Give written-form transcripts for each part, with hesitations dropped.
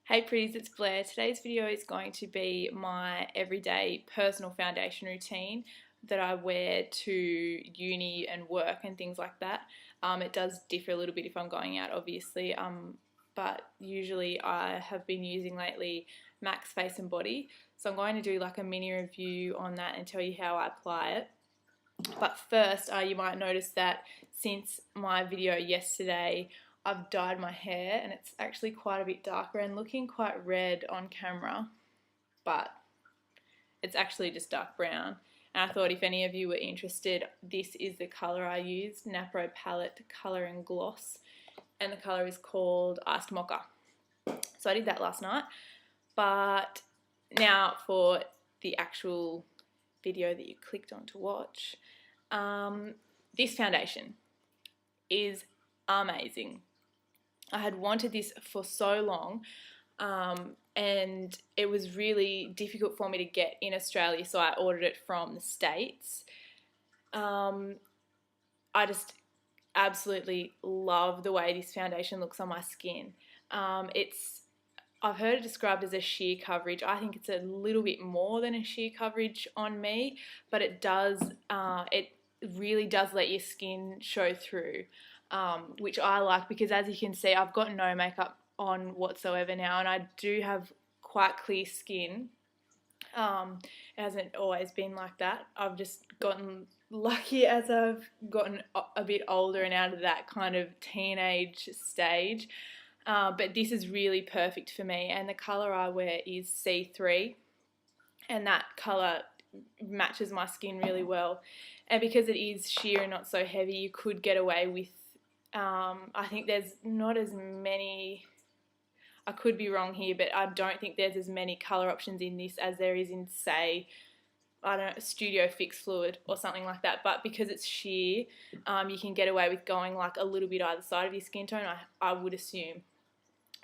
Hey pretties, it's Blair. Today's video is going to be my everyday personal foundation routine that I wear to uni and work and things like that. It does differ a little bit if I'm going out, obviously, but usually I have been using lately Max Face and Body. So I'm going to do like a mini review on that and tell you how I apply it. But first, you might notice that since my video yesterday, I've dyed my hair and it's actually quite a bit darker and looking quite red on camera, but it's actually just dark brown. And I thought if any of you were interested, this is the colour I used, Napro Palette Colour and Gloss, and the colour is called Iced Mocha. So I did that last night, but now for the actual video that you clicked on to watch. This foundation is amazing. I had wanted this for so long, and it was really difficult for me to get in Australia, so I ordered it from the States. I just absolutely love the way this foundation looks on my skin. I've heard it described as a sheer coverage. I think it's a little bit more than a sheer coverage on me, but it really does let your skin show through, which I like because, as you can see, I've got no makeup on whatsoever now, and I do have quite clear skin. It hasn't always been like that. I've just gotten lucky as I've gotten a bit older and out of that kind of teenage stage. But this is really perfect for me, and the colour I wear is C3, and that colour matches my skin really well. And because it is sheer and not so heavy, you could get away with, I think there's not as many, I could be wrong here, but I don't think there's as many colour options in this as there is in, say, I don't know, Studio Fix Fluid or something like that. But because it's sheer, you can get away with going like a little bit either side of your skin tone, I would assume.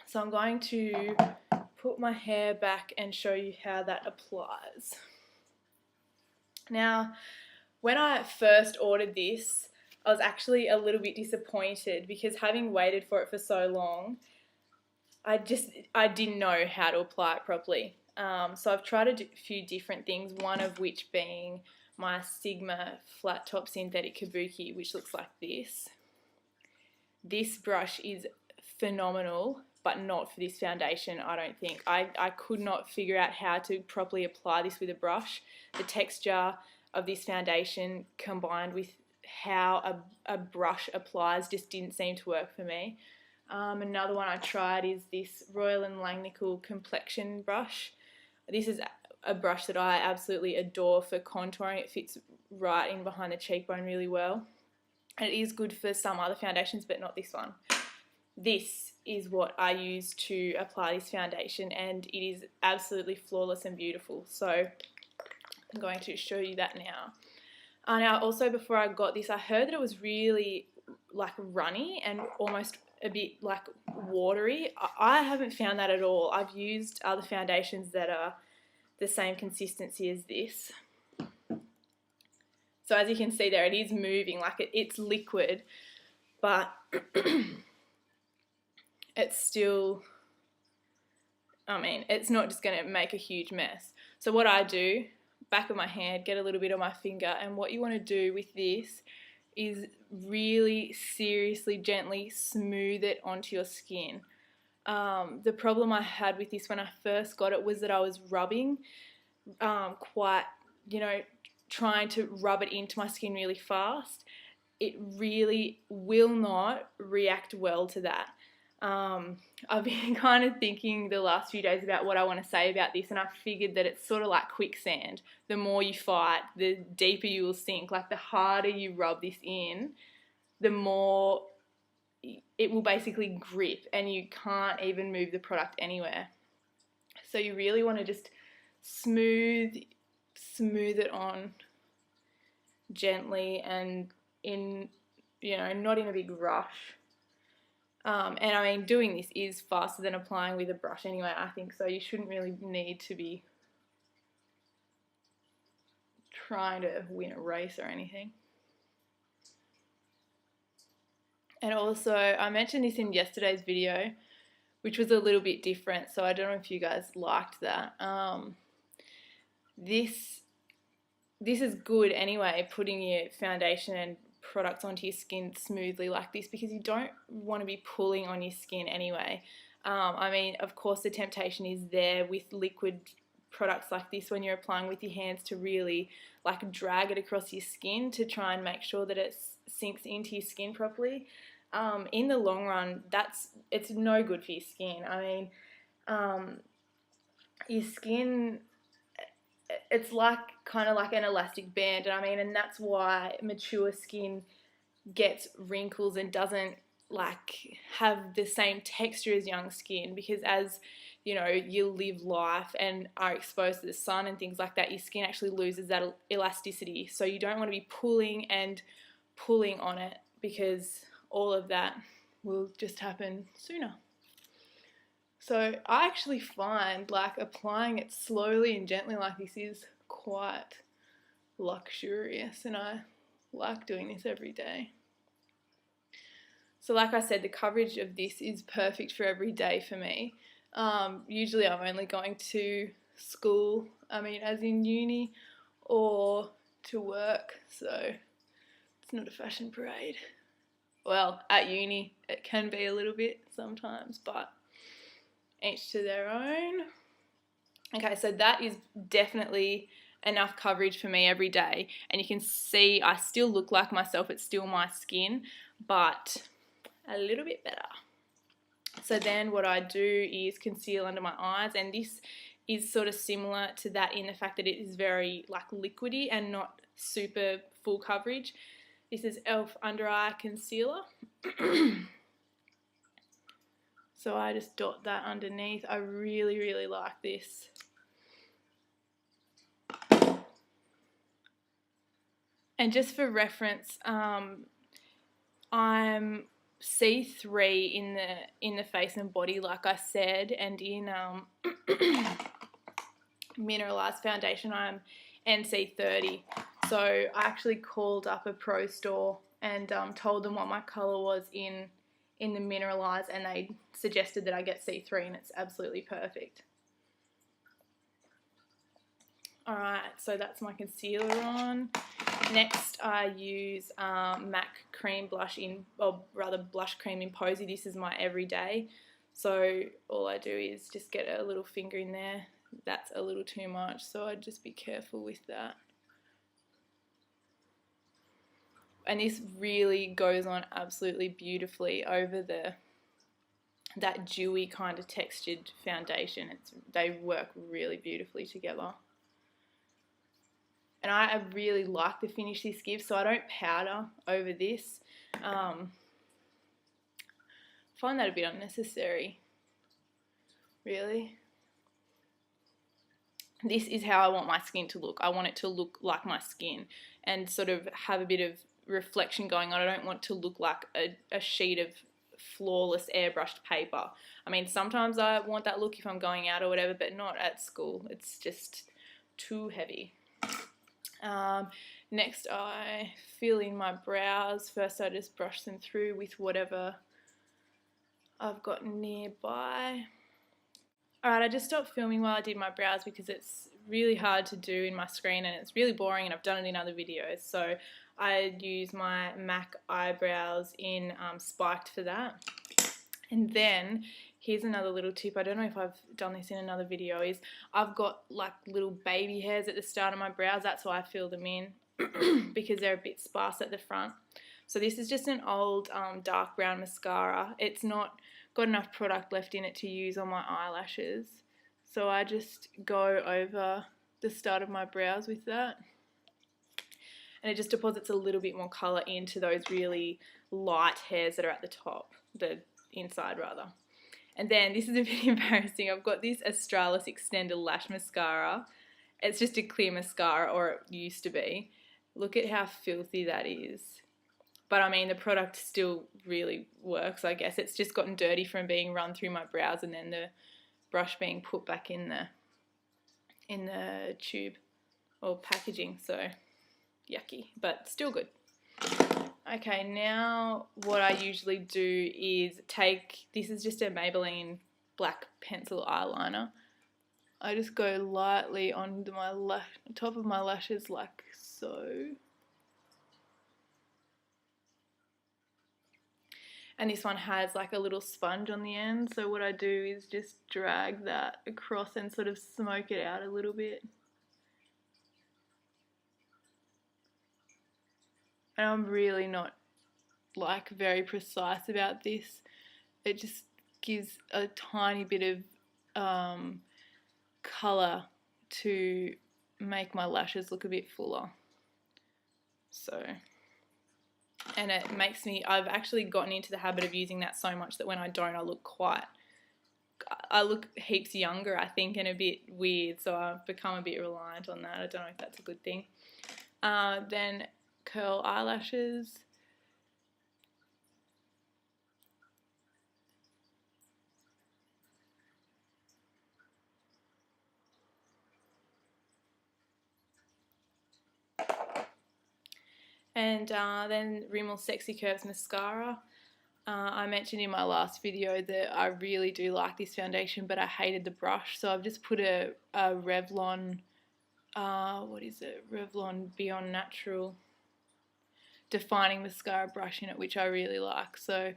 So I'm going to put my hair back and show you how that applies. Now, when I first ordered this, I was actually a little bit disappointed because, having waited for it for so long, I didn't know how to apply it properly. So I've tried a few different things, one of which being my Sigma flat top synthetic kabuki, which looks like this. This brush is phenomenal, but not for this foundation, I don't think. I could not figure out how to properly apply this with a brush. The texture of this foundation combined with how a brush applies just didn't seem to work for me. Another one I tried is this Royal & Langnickel complexion brush. This is a brush that I absolutely adore for contouring. It fits right in behind the cheekbone really well. And it is good for some other foundations, but not this one. This is what I use to apply this foundation, and it is absolutely flawless and beautiful. So I'm going to show you that now. Now, also, before I got this, I heard that it was really like runny and almost a bit like watery. I haven't found that at all. I've used other foundations that are the same consistency as this. So as you can see there, it is moving, like it's liquid, but it's still, I mean, it's not just going to make a huge mess. So what I do, back of my hand, get a little bit on my finger, and what you want to do with this is really seriously, gently smooth it onto your skin. The problem I had with this when I first got it was that I was rubbing quite, trying to rub it into my skin really fast. It really will not react well to that. I've been kind of thinking the last few days about what I want to say about this, and I figured that it's sort of like quicksand. The more you fight, the deeper you will sink. Like, the harder you rub this in, the more it will basically grip, and you can't even move the product anywhere. So you really want to just smooth it on gently and not in a big rush. And I mean, doing this is faster than applying with a brush anyway, I think, so you shouldn't really need to be trying to win a race or anything. And also, I mentioned this in yesterday's video, which was a little bit different. So I don't know if you guys liked that. This is good anyway, putting your foundation and products onto your skin smoothly like this, because you don't want to be pulling on your skin anyway. I mean, of course the temptation is there with liquid products like this when you're applying with your hands to really like drag it across your skin to try and make sure that it sinks into your skin properly. In the long run, it's no good for your skin. I mean, your skin, it's like kind of like an elastic band, and I mean, and that's why mature skin gets wrinkles and doesn't like have the same texture as young skin, because as you know, you live life and are exposed to the sun and things like that, your skin actually loses that elasticity. So you don't want to be pulling and pulling on it, because all of that will just happen sooner. So I actually find like applying it slowly and gently like this is quite luxurious, and I like doing this every day. So like I said, the coverage of this is perfect for every day for me. Usually I'm only going to school, I mean as in uni, or to work, so it's not a fashion parade. Well, at uni it can be a little bit sometimes, but each to their own. Okay, so that is definitely enough coverage for me every day, and you can see I still look like myself, it's still my skin, but a little bit better. So then what I do is conceal under my eyes, and this is sort of similar to that in the fact that it is very like liquidy and not super full coverage. This is e.l.f. Under Eye Concealer. So I just dot that underneath. I really, really like this. And just for reference, I'm C3 in the face and body, like I said, and in mineralized foundation I'm NC30. So I actually called up a pro store and told them what my colour was in the mineralized, and they suggested that I get C3, and it's absolutely perfect. Alright, so that's my concealer on. Next I use MAC cream blush blush cream in Posy. This is my everyday. So all I do is just get a little finger in there. That's a little too much, so I'd just be careful with that. And this really goes on absolutely beautifully over that dewy kind of textured foundation. They work really beautifully together. And I really like the finish this gives, so I don't powder over this. I find that a bit unnecessary, really. This is how I want my skin to look. I want it to look like my skin and sort of have a bit of reflection going on. I don't want to look like a sheet of flawless airbrushed paper. I mean, sometimes I want that look if I'm going out or whatever, but not at school. It's just too heavy. Next I fill in my brows. First I just brush them through with whatever I've got nearby. Alright, I just stopped filming while I did my brows because it's really hard to do in my screen and it's really boring, and I've done it in other videos. So I use my MAC eyebrows in Spiked for that. And then here's another little tip. I don't know if I've done this in another video. Is I've got like little baby hairs at the start of my brows. That's why I fill them in because they're a bit sparse at the front. So this is just an old dark brown mascara. It's not got enough product left in it to use on my eyelashes. So I just go over the start of my brows with that. And it just deposits a little bit more colour into those really light hairs that are at the top, the inside rather. And then this is a bit embarrassing. I've got this Australis Extended Lash Mascara. It's just a clear mascara, or it used to be. Look at how filthy that is. But I mean, the product still really works, I guess. It's just gotten dirty from being run through my brows and then the brush being put back in the tube or packaging. So yucky, but still good. Okay, now what I usually do is take, this is just a Maybelline black pencil eyeliner. I just go lightly on my top of my lashes like so. And this one has like a little sponge on the end, so what I do is just drag that across and sort of smoke it out a little bit. And I'm really not like very precise about this. It just gives a tiny bit of colour to make my lashes look a bit fuller. So, and it makes me, I've actually gotten into the habit of using that so much that when I don't, I look heaps younger, I think, and a bit weird, so I've become a bit reliant on that. I don't know if that's a good thing. Then curl eyelashes. And then Rimmel Sexy Curves Mascara. I mentioned in my last video that I really do like this foundation, but I hated the brush, so I've just put a Revlon, Revlon Beyond Natural defining mascara brush in it, which I really like. So,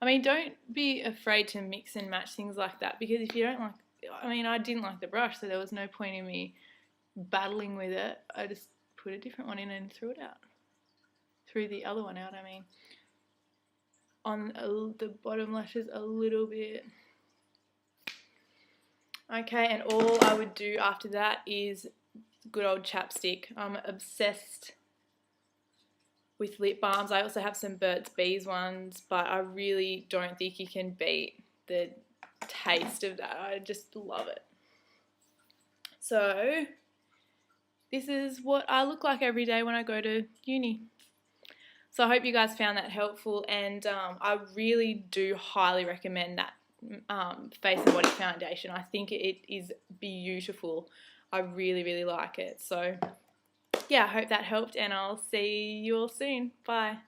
I mean, don't be afraid to mix and match things like that, because if you don't like, I mean, I didn't like the brush, so there was no point in me battling with it. I just put a different one in and threw it out. Threw the other one out, I mean. On the bottom lashes a little bit. Okay, and all I would do after that is good old chapstick. I'm obsessed with lip balms. I also have some Burt's Bees ones, but I really don't think you can beat the taste of that. I just love it. So this is what I look like every day when I go to uni. So I hope you guys found that helpful, and I really do highly recommend that Face and Body foundation. I think it is beautiful. I really, really like it. So yeah, I hope that helped, and I'll see you all soon. Bye.